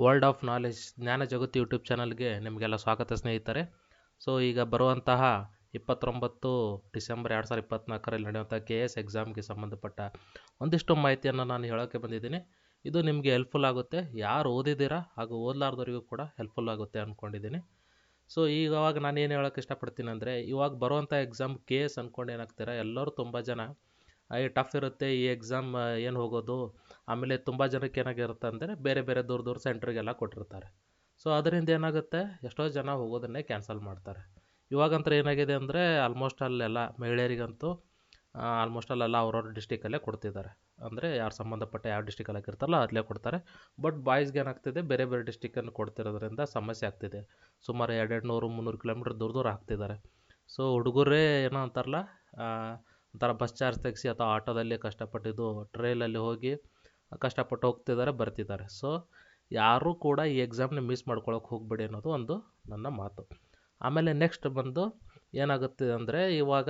World of knowledge ಜ್ಞಾನ ಜಗತ್ತು YouTube ಚಾನಲ್ಗೆ ನಿಮಗೆಲ್ಲ ಸ್ವಾಗತ ಸ್ನೇಹಿತರೆ. ಸೊ ಈಗ ಬರುವಂತಹ 29 ಡಿಸೆಂಬರ್ 2024ರಲ್ಲಿ ನಡೆಯುವಂಥ KS ಎಕ್ಸಾಮ್ಗೆ ಸಂಬಂಧಪಟ್ಟ ಒಂದಿಷ್ಟು ಮಾಹಿತಿಯನ್ನು ನಾನು ಹೇಳೋಕ್ಕೆ ಬಂದಿದ್ದೀನಿ. ಇದು ನಿಮಗೆ ಹೆಲ್ಪ್ಫುಲ್ ಆಗುತ್ತೆ, ಯಾರು ಓದಿದ್ದೀರಾ ಹಾಗೂ ಓದಲಾರ್ದವರಿಗೂ ಕೂಡ ಹೆಲ್ಪ್ಫುಲ್ ಆಗುತ್ತೆ ಅಂದ್ಕೊಂಡಿದ್ದೀನಿ. ಸೊ ಇವಾಗ ನಾನು ಏನು ಹೇಳೋಕ್ಕೆ ಇಷ್ಟಪಡ್ತೀನಿ ಅಂದರೆ, ಇವಾಗ ಬರುವಂಥ ಎಕ್ಸಾಮ್ KS ಅಂದ್ಕೊಂಡು ಏನಾಗ್ತೀರಾ, ಎಲ್ಲರೂ ತುಂಬ ಜನ ಈ ಟಫ್ ಇರುತ್ತೆ ಈ ಎಕ್ಸಾಮ್ ಏನು ಹೋಗೋದು. ಆಮೇಲೆ ತುಂಬ ಜನಕ್ಕೆ ಏನಾಗಿರುತ್ತೆ ಅಂದರೆ ಬೇರೆ ಬೇರೆ ದೂರ ದೂರ ಸೆಂಟ್ರಿಗೆಲ್ಲ ಕೊಟ್ಟಿರ್ತಾರೆ. ಸೊ ಅದರಿಂದ ಏನಾಗುತ್ತೆ, ಎಷ್ಟೋ ಜನ ಹೋಗೋದನ್ನೇ ಕ್ಯಾನ್ಸಲ್ ಮಾಡ್ತಾರೆ. ಇವಾಗಂತೂ ಏನಾಗಿದೆ ಅಂದರೆ ಆಲ್ಮೋಸ್ಟ್ ಅಲ್ಲೆಲ್ಲ ಮಹಿಳೆಯರಿಗಂತೂ ಆಲ್ಮೋಸ್ಟ್ ಅಲ್ಲೆಲ್ಲ ಅವ್ರವ್ರ ಡಿಸ್ಟಿಕಲ್ಲೇ ಕೊಡ್ತಿದ್ದಾರೆ. ಅಂದರೆ ಯಾರು ಸಂಬಂಧಪಟ್ಟ ಯಾವ ಡಿಸ್ಟಿಕಲ್ಲಿ ಆಗಿರ್ತಾರಲ್ಲ ಅಲ್ಲೇ ಕೊಡ್ತಾರೆ. ಬಟ್ ಬಾಯ್ಸ್ಗೆ ಏನಾಗ್ತಿದೆ, ಬೇರೆ ಬೇರೆ ಡಿಸ್ಟಿಕನ್ನು ಕೊಡ್ತಿರೋದ್ರಿಂದ ಸಮಸ್ಯೆ ಆಗ್ತಿದೆ. ಸುಮಾರು 200-300 ಕಿಲೋಮೀಟ್ರ್ ದೂರ ದೂರ ಹಾಕ್ತಿದ್ದಾರೆ. ಸೊ ಹುಡುಗರೇ ಏನೋ ಅಂತಾರಲ್ಲ, ಒಂಥರ ಬಸ್ ಚಾರ್ಜ್ ತೆಗೆಸಿ ಅಥವಾ ಆಟೋದಲ್ಲಿ ಕಷ್ಟಪಟ್ಟಿದ್ದು ಟ್ರೈಲಲ್ಲಿ ಹೋಗಿ ಕಷ್ಟಪಟ್ಟು ಹೋಗ್ತಿದ್ದಾರೆ, ಬರ್ತಿದ್ದಾರೆ. ಸೊ ಯಾರೂ ಕೂಡ ಈ ಎಕ್ಸಾಮ್ನ ಮಿಸ್ ಮಾಡ್ಕೊಳಕ್ಕೆ ಹೋಗಬೇಡಿ ಅನ್ನೋದು ಒಂದು ನನ್ನ ಮಾತು. ಆಮೇಲೆ ನೆಕ್ಸ್ಟ್ ಬಂದು ಏನಾಗುತ್ತೆ ಅಂದರೆ, ಇವಾಗ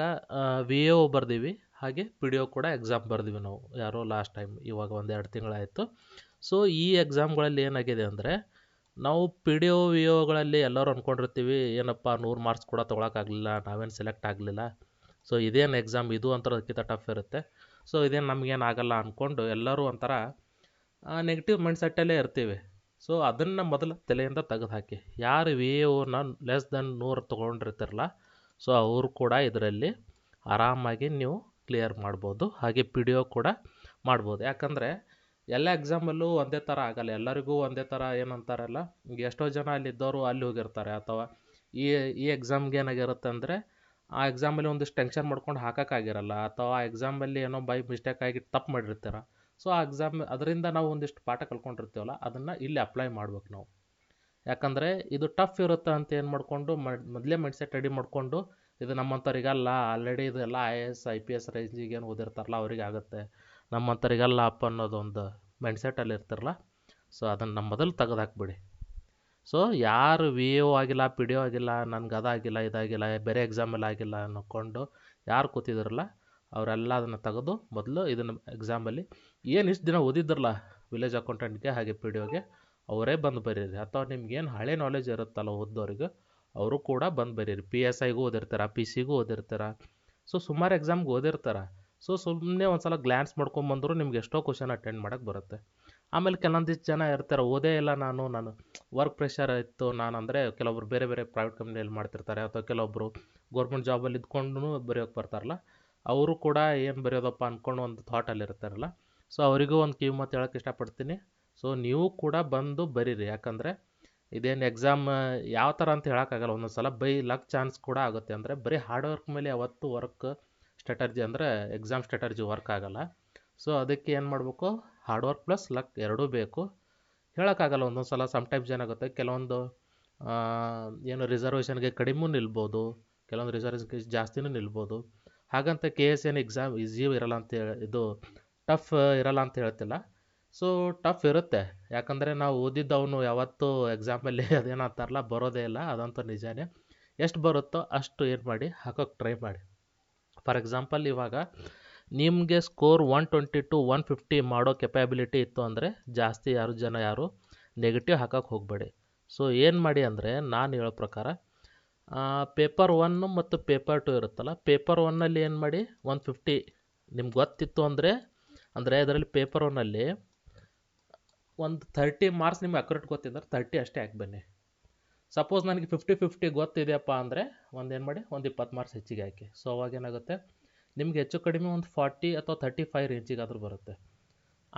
VAO ಬರ್ದೀವಿ, ಹಾಗೆ PDO ಕೂಡ ಎಕ್ಸಾಮ್ ಬರ್ದೀವಿ ನಾವು ಯಾರೋ ಲಾಸ್ಟ್ ಟೈಮ್, ಇವಾಗ 1-2 ತಿಂಗಳಾಯಿತು. ಸೊ ಈ ಎಕ್ಸಾಮ್ಗಳಲ್ಲಿ ಏನಾಗಿದೆ ಅಂದರೆ, ನಾವು PDO VAOಗಳಲ್ಲಿ ಎಲ್ಲರೂ ಅಂದ್ಕೊಂಡಿರ್ತೀವಿ ಏನಪ್ಪ 100 ಮಾರ್ಕ್ಸ್ ಕೂಡ ತೊಗೊಳಕ್ಕಾಗಲಿಲ್ಲ, ನಾವೇನು ಸೆಲೆಕ್ಟ್ ಆಗಲಿಲ್ಲ, ಸೊ ಇದೇನು ಎಕ್ಸಾಮ್ ಇದು ಒಂಥರಕ್ಕಿಂತ ಟಫ್ ಇರುತ್ತೆ, ಸೊ ಇದೇನು ನಮಗೇನು ಆಗಲ್ಲ ಅಂದ್ಕೊಂಡು ಎಲ್ಲರೂ ಒಂಥರ ನೆಗೆಟಿವ್ ಮೈಂಡ್ಸೆಟ್ಟಲ್ಲೇ ಇರ್ತೀವಿ. ಸೊ ಅದನ್ನು ಮೊದಲು ತಲೆಯಿಂದ ತೆಗೆದು ಹಾಕಿ. ಯಾರು VAOನ ಲೆಸ್ ದೆನ್ 100 ತೊಗೊಂಡಿರ್ತಾರಲ್ಲ, ಸೊ ಅವರು ಕೂಡ ಇದರಲ್ಲಿ ಆರಾಮಾಗಿ ನೀವು ಕ್ಲಿಯರ್ ಮಾಡ್ಬೋದು. ಹಾಗೆ PDO ಕೂಡ ಮಾಡ್ಬೋದು. ಯಾಕಂದರೆ ಎಲ್ಲ ಎಕ್ಸಾಮಲ್ಲೂ ಒಂದೇ ಥರ ಆಗಲ್ಲ, ಎಲ್ಲರಿಗೂ ಒಂದೇ ಥರ ಏನಂತಾರಲ್ಲ, ಈಗ ಎಷ್ಟೋ ಜನ ಅಲ್ಲಿದ್ದವರು ಅಲ್ಲಿ ಹೋಗಿರ್ತಾರೆ, ಅಥವಾ ಈ ಎಕ್ಸಾಮ್ಗೆ ಏನಾಗಿರುತ್ತೆ ಅಂದರೆ ಆ ಎಕ್ಸಾಮಲ್ಲಿ ಒಂದಿಷ್ಟು ಟೆನ್ಷನ್ ಮಾಡ್ಕೊಂಡು ಹಾಕೋಕ್ಕಾಗಿರಲ್ಲ, ಅಥವಾ ಆ ಎಕ್ಸಾಮಲ್ಲಿ ಏನೋ ಬೈ ಮಿಸ್ಟೇಕ್ ಆಗಿ ತಪ್ಪು ಮಾಡಿರ್ತೀರ. ಸೊ ಆ ಎಕ್ಸಾಮ್ ಅದರಿಂದ ನಾವು ಒಂದಿಷ್ಟು ಪಾಠ ಕಲ್ಕೊಂಡಿರ್ತೀವಲ್ಲ, ಅದನ್ನು ಇಲ್ಲಿ ಅಪ್ಲೈ ಮಾಡ್ಬೇಕು ನಾವು. ಯಾಕಂದರೆ ಇದು ಟಫ್ ಇರುತ್ತೆ ಅಂತ ಏನು ಮಾಡಿಕೊಂಡು ಮೊದಲೇ ಮೈಂಡ್ಸೆಟ್ ರೆಡಿ ಮಾಡಿಕೊಂಡು, ಇದು ನಮ್ಮಂಥವ್ರಿಗಲ್ಲ, ಆಲ್ರೆಡಿ ಇದೆಲ್ಲ IAS IPS ರೇಂಜಿಗೆ ಏನು ಓದಿರ್ತಾರಲ್ಲ ಅವರಿಗೆ ಆಗುತ್ತೆ, ನಮ್ಮಂಥವ್ರಿಗಲ್ಲ ಅಪ್ಪ ಅನ್ನೋದೊಂದು ಮೈಂಡ್ಸೆಟ್ಟಲ್ಲಿ ಇರ್ತಾರಲ್ಲ. ಸೊ ಅದನ್ನು ನಮ್ಮ ಮೊದಲು ತೆಗೆದು ಹಾಕ್ಬಿಡಿ. ಸೊ ಯಾರು VAO ಆಗಿಲ್ಲ, PDO ಆಗಿಲ್ಲ, ನನಗೆ ಅದಾಗಿಲ್ಲ ಇದಾಗಿಲ್ಲ, ಬೇರೆ ಎಕ್ಸಾಮಲ್ಲಿ ಆಗಿಲ್ಲ ಅಂದ್ಕೊಂಡು ಯಾರು ಕೂತಿದ್ರಲ್ಲ, ಅವರೆಲ್ಲ ಅದನ್ನು ತೆಗೆದು ಮೊದಲು ಇದನ್ನು ಎಕ್ಸಾಮಲ್ಲಿ ಏನು ಇಷ್ಟು ದಿನ ಓದಿದ್ರಲ್ಲ ವಿಲೇಜ್ ಅಕೌಂಟೆಂಟ್ಗೆ ಹಾಗೆ PDOಗೆ, ಅವರೇ ಬಂದು ಬರೀರಿ. ಅಥವಾ ನಿಮ್ಗೇನು ಹಳೆ ನಾಲೆಜ್ ಇರುತ್ತಲ್ಲ ಓದ್ದವ್ರಿಗೆ, ಅವರು ಕೂಡ ಬಂದು ಬರೀರಿ. PSIಗೂ ಓದಿರ್ತಾರ, PCಗೂ ಓದಿರ್ತಾರ, ಸೊ ಸುಮಾರು ಎಕ್ಸಾಮ್ಗೆ ಓದಿರ್ತಾರ. ಸೊ ಸುಮ್ಮನೆ ಒಂದು ಸಲ ಗ್ಲ್ಯಾನ್ಸ್ ಮಾಡ್ಕೊಂಬಂದ್ರು ನಿಮ್ಗೆ ಎಷ್ಟೋ ಕ್ವಶನ್ ಅಟೆಂಡ್ ಮಾಡೋಕ್ಕೆ ಬರುತ್ತೆ. ಆಮೇಲೆ ಕೆಲವೊಂದಿಷ್ಟು ಜನ ಇರ್ತಾರೆ, ಓದೇ ಇಲ್ಲ ನಾನು ವರ್ಕ್ ಪ್ರೆಷರ್ ಇತ್ತು, ನಾನು ಅಂದರೆ ಕೆಲವೊಬ್ರು ಬೇರೆ ಬೇರೆ ಪ್ರೈವೇಟ್ ಕಂಪ್ನಿಯಲ್ಲಿ ಮಾಡ್ತಿರ್ತಾರೆ, ಅಥವಾ ಕೆಲವೊಬ್ಬರು ಗೌರ್ಮೆಂಟ್ ಜಾಬಲ್ಲಿ ಇದ್ಕೊಂಡು ಬರೆಯೋಕ್ಕೆ ಬರ್ತಾರಲ್ಲ, ಅವರು ಕೂಡ ಏನು ಬರೆಯೋದಪ್ಪ ಅಂದ್ಕೊಂಡು ಒಂದು ಥಾಟಲ್ಲಿ ಇರ್ತಾರಲ್ಲ. ಸೊ ಅವರಿಗೂ ಒಂದು ಕಿವಿ ಮಾತು ಹೇಳೋಕ್ಕೆ ಇಷ್ಟಪಡ್ತೀನಿ. ಸೊ ನೀವು ಕೂಡ ಬಂದು ಬರೀರಿ. ಯಾಕಂದರೆ ಇದೇನು ಎಕ್ಸಾಮ್ ಯಾವ ಥರ ಅಂತ ಹೇಳೋಕ್ಕಾಗಲ್ಲ, ಒಂದೊಂದು ಸಲ ಬೈ ಲಕ್ ಚಾನ್ಸ್ ಕೂಡ ಆಗುತ್ತೆ. ಅಂದರೆ ಬರೀ ಹಾರ್ಡ್ ವರ್ಕ್ ಮೇಲೆ ಯಾವತ್ತೂ ವರ್ಕ್ ಸ್ಟ್ರಾಟರ್ಜಿ ಅಂದರೆ ಎಕ್ಸಾಮ್ ಸ್ಟ್ರಾಟರ್ಜಿ ವರ್ಕ್ ಆಗೋಲ್ಲ. ಸೊ ಅದಕ್ಕೆ ಏನು ಮಾಡಬೇಕು, ಹಾರ್ಡ್ ವರ್ಕ್ ಪ್ಲಸ್ ಲಕ್ ಎರಡೂ ಬೇಕು. ಹೇಳೋಕ್ಕಾಗಲ್ಲ, ಒಂದೊಂದು ಸಲ ಸಮ್ಟೈಮ್ಸ್ ಏನಾಗುತ್ತೆ, ಕೆಲವೊಂದು ಏನು ರಿಸರ್ವೇಷನ್ಗೆ ಕಡಿಮೆ ನಿಲ್ಬೋದು, ಕೆಲವೊಂದು ರಿಸರ್ವೇಷನ್ಗೆ ಜಾಸ್ತಿನೂ ನಿಲ್ಬೋದು. ಹಾಗಂತ KS ಏನು ಎಕ್ಸಾಮ್ ಈಸಿ ಇರಲ್ಲ ಅಂತ ಇದು ಟಫ್ ಇರಲ್ಲ ಅಂತ ಹೇಳ್ತಿಲ್ಲ. ಸೊ ಟಫ್ ಇರುತ್ತೆ, ಯಾಕಂದರೆ ನಾವು ಓದಿದ್ದವನು ಯಾವತ್ತೂ ಎಕ್ಸಾಮಲ್ಲಿ ಅದೇನಂತಾರಲ್ಲ ಬರೋದೇ ಇಲ್ಲ, ಅದಂತೂ ನಿಜಾನೇ. ಎಷ್ಟು ಬರುತ್ತೋ ಅಷ್ಟು ಏನು ಮಾಡಿ ಹಾಕೋಕ್ಕೆ ಟ್ರೈ ಮಾಡಿ. ಫಾರ್ ಎಕ್ಸಾಂಪಲ್, ಇವಾಗ ನಿಮಗೆ ಸ್ಕೋರ್ 120 to 150 ಮಾಡೋ ಕೆಪಾಬಿಲಿಟಿ ಇತ್ತು ಅಂದರೆ ಜಾಸ್ತಿ ಯಾರು ನೆಗೆಟಿವ್ ಹಾಕೋಕ್ಕೆ ಹೋಗಬೇಡಿ. ಸೊ ಏನು ಮಾಡಿ ಅಂದರೆ, ನಾನು ಹೇಳೋ ಪ್ರಕಾರ ಪೇಪರ್ 1 ಮತ್ತು ಪೇಪರ್ 2 ಇರುತ್ತಲ್ಲ, ಪೇಪರ್ 1ನಲ್ಲಿ ಏನು ಮಾಡಿ 150 ನಿಮ್ಗೆ ಗೊತ್ತಿತ್ತು ಅಂದರೆ ಇದರಲ್ಲಿ ಪೇಪರ್ 1ನಲ್ಲಿ ಒಂದು 30 ಮಾರ್ಕ್ಸ್ ನಿಮ್ಗೆ ಅಕ್ಯುರೇಟ್ ಗೊತ್ತಿದ್ರೆ 30 ಅಷ್ಟೇ ಹಾಕಿ ಬನ್ನಿ. ಸಪೋಸ್ ನನಗೆ 50-50 ಗೊತ್ತಿದೆಯಪ್ಪ ಅಂದರೆ ಏನು ಮಾಡಿ, ಒಂದು 20 ಮಾರ್ಕ್ಸ್ ಹೆಚ್ಚಿಗೆ ಹಾಕಿ. ಸೊ ಅವಾಗೇನಾಗುತ್ತೆ, ನಿಮ್ಗೆ ಹೆಚ್ಚು ಕಡಿಮೆ ಒಂದು 40 ಅಥವಾ 35 ರೇಂಜಿಗಾದರೂ ಬರುತ್ತೆ.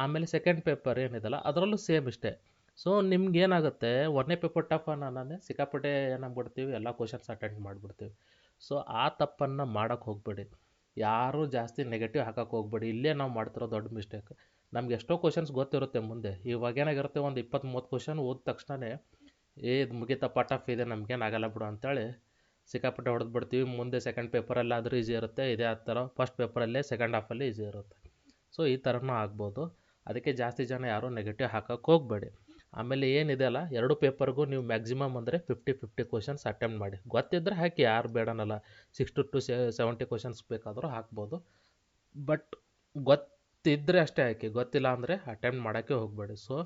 ಆಮೇಲೆ ಸೆಕೆಂಡ್ ಪೇಪರ್ ಏನಿದೆಲ್ಲ ಅದರಲ್ಲೂ ಸೇಮ್ ಇಷ್ಟೇ. ಸೊ ನಿಮ್ಗೇನಾಗುತ್ತೆ, 1ನೇ ಪೇಪರ್ ಟಫ್ ಅನ್ನೋದೇ ಸಿಕ್ಕಾಪಟ್ಟೆ ಏನಾಗ್ಬಿಡ್ತೀವಿ, ಎಲ್ಲ ಕ್ವಶನ್ಸ್ ಅಟೆಂಡ್ ಮಾಡಿಬಿಡ್ತೀವಿ. ಸೊ ಆ ತಪ್ಪನ್ನು ಮಾಡೋಕ್ಕೆ ಹೋಗಬೇಡಿ. ಯಾರೂ ಜಾಸ್ತಿ ನೆಗೆಟಿವ್ ಹಾಕೋಕ್ಕೆ ಹೋಗಬೇಡಿ. ಇಲ್ಲೇ ನಾವು ಮಾಡ್ತಿರೋ ದೊಡ್ಡ ಮಿಸ್ಟೇಕ್. ನಮ್ಗೆ ಎಷ್ಟೋ ಕ್ವಶನ್ಸ್ ಗೊತ್ತಿರುತ್ತೆ ಮುಂದೆ, ಇವಾಗ ಏನಾಗಿರುತ್ತೆ, ಒಂದು 20-30 ಕ್ವಶನ್ ಓದಿದ ತಕ್ಷಣವೇ ಇದು ಮುಗಿತಪ್ಪ ಟಫ್ ಇದೆ ನಮಗೇನು ಆಗಲ್ಲ ಬಿಡು ಅಂತೇಳಿ ಸಿಕ್ಕಾಪಟ್ಟೆ ಹೊಡೆದು ಬಿಡ್ತೀವಿ. ಮುಂದೆ ಸೆಕೆಂಡ್ ಪೇಪರಲ್ಲಿ ಆದರೂ ಈಸಿ ಇರುತ್ತೆ, ಇದೇ ಆ ಥರ ಫಸ್ಟ್ ಪೇಪರಲ್ಲೇ ಸೆಕೆಂಡ್ ಹಾಫಲ್ಲಿ ಈಸಿ ಇರುತ್ತೆ. ಸೊ ಈ ಥರನೂ ಆಗ್ಬೋದು. ಅದಕ್ಕೆ ಜಾಸ್ತಿ ಜನ ಯಾರೂ ನೆಗೆಟಿವ್ ಹಾಕೋಕ್ಕೆ ಹೋಗಬೇಡಿ. ಆಮೇಲೆ ಏನಿದೆ ಅಲ್ಲ, 2 ಪೇಪರ್ಗೂ ನೀವು ಮ್ಯಾಕ್ಸಿಮಮ್ ಅಂದರೆ 50-50 ಕ್ವಶನ್ಸ್ ಅಟೆಂಪ್ಟ್ ಮಾಡಿ. ಗೊತ್ತಿದ್ದರೆ ಹಾಕಿ, ಯಾರು ಬೇಡನಲ್ಲ, 60 to 70 ಕ್ವಶನ್ಸ್ ಬೇಕಾದರೂ ಹಾಕ್ಬೋದು. ಬಟ್ ಗೊತ್ತಿದ್ದರೆ ಅಷ್ಟೇ ಹಾಕಿ, ಗೊತ್ತಿಲ್ಲ ಅಂದರೆ ಅಟೆಂಪ್ಟ್ ಮಾಡೋಕ್ಕೆ ಹೋಗಬೇಡಿ. ಸೊ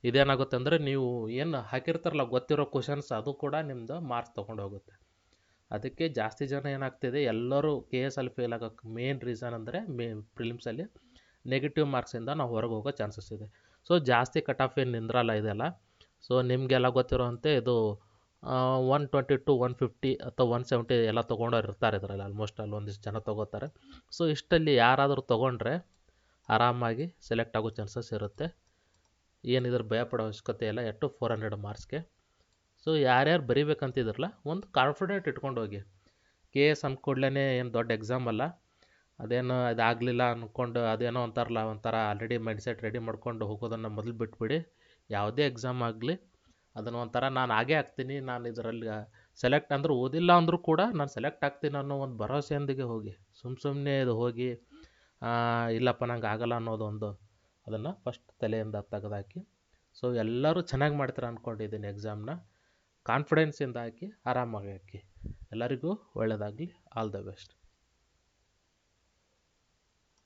ಇದೇನಾಗುತ್ತೆ ಅಂದರೆ ನೀವು ಏನು ಹಾಕಿರ್ತಾರಲ್ಲ ಗೊತ್ತಿರೋ ಕ್ವಶನ್ಸ್ ಅದು ಕೂಡ ನಿಮ್ಮದು ಮಾರ್ಕ್ಸ್ ತೊಗೊಂಡು ಹೋಗುತ್ತೆ. ಅದಕ್ಕೆ ಜಾಸ್ತಿ ಜನ ಏನಾಗ್ತಿದೆ, ಎಲ್ಲರೂ ಕೆ ಎಸ್ ಅಲ್ಲಿ ಫೇಲ್ ಆಗೋಕ್ಕೆ ಮೇನ್ ರೀಸನ್ ಅಂದರೆ ಪ್ರಿಲಿಮ್ಸಲ್ಲಿ ನೆಗೆಟಿವ್ ಮಾರ್ಕ್ಸಿಂದ ನಾವು ಹೊರಗೆ ಹೋಗೋ ಚಾನ್ಸಸ್ ಇದೆ. ಸೊ ಜಾಸ್ತಿ ಕಟ್ ಆಫ್ ಏನು ನಿಂದ್ರಲ್ಲ ಇದೆಲ್ಲ. ಸೊ ನಿಮಗೆಲ್ಲ ಗೊತ್ತಿರೋಂತೆ ಇದು 120 to 150 ಅಥವಾ 170 ಎಲ್ಲ ತೊಗೊಂಡವ್ರು ಇರ್ತಾರೆ ಇದರಲ್ಲಿ. ಆಲ್ಮೋಸ್ಟ್ ಅಲ್ಲಿ ಒಂದಿಷ್ಟು ಜನ ತೊಗೋತಾರೆ. ಸೊ ಇಷ್ಟಲ್ಲಿ ಯಾರಾದರೂ ತೊಗೊಂಡ್ರೆ ಆರಾಮಾಗಿ ಸೆಲೆಕ್ಟ್ ಆಗೋ ಚಾನ್ಸಸ್ ಇರುತ್ತೆ. ಏನಿದ್ರೆ ಭಯಪಡೋ ಅವಶ್ಯಕತೆ ಇಲ್ಲ. 400 ಮಾರ್ಕ್ಸ್ಗೆ. ಸೊ ಯಾರ್ಯಾರು ಬರಿಬೇಕಂತಿದ್ರಲ್ಲ, ಒಂದು ಕಾನ್ಫಿಡೆಂಟ್ ಇಟ್ಕೊಂಡು ಹೋಗಿ. ಕೆ ಎಸ್ ಅಂದ್ಕೊಡ್ಲೇ ಏನು ದೊಡ್ಡ ಎಕ್ಸಾಮ್ ಅಲ್ಲ. ಅದೇನು ಇದಾಗಲಿಲ್ಲ ಅಂದ್ಕೊಂಡು ಅದೇನೋ ಒಂಥರ ಆಲ್ರೆಡಿ ಮೈಂಡ್ಸೆಟ್ ರೆಡಿ ಮಾಡ್ಕೊಂಡು ಹೋಗೋದನ್ನು ಮೊದಲು ಬಿಟ್ಬಿಡಿ. ಯಾವುದೇ ಎಕ್ಸಾಮ್ ಆಗಲಿ ಅದನ್ನು ಒಂಥರ ನಾನು ಆಗೇ ಆಗ್ತೀನಿ, ನಾನು ಇದರಲ್ಲಿ ಸೆಲೆಕ್ಟ್ ಅಂದ್ರೆ ಓದಿಲ್ಲ ಅಂದರೂ ಕೂಡ ನಾನು ಸೆಲೆಕ್ಟ್ ಆಗ್ತೀನಿ ಅನ್ನೋ ಒಂದು ಭರವಸೆಯೊಂದಿಗೆ ಹೋಗಿ. ಸುಮ್ಮನೆ ಇದು ಹೋಗಿ ಇಲ್ಲಪ್ಪ ನಂಗೆ ಆಗಲ್ಲ ಅನ್ನೋದೊಂದು ಅದನ್ನು ಫಸ್ಟ್ ತಲೆಯಿಂದ ತೆಗೆದಾಕಿ. ಸೊ ಎಲ್ಲರೂ ಚೆನ್ನಾಗಿ ಮಾಡ್ತಾರೆ ಅಂದ್ಕೊಂಡಿದ್ದೀನಿ ಎಕ್ಸಾಮ್ನ. ಕಾನ್ಫಿಡೆನ್ಸಿಂದ ಹಾಕಿ, ಆರಾಮಾಗಿ ಹಾಕಿ. ಎಲ್ಲರಿಗೂ ಒಳ್ಳೆಯದಾಗಲಿ. All the best.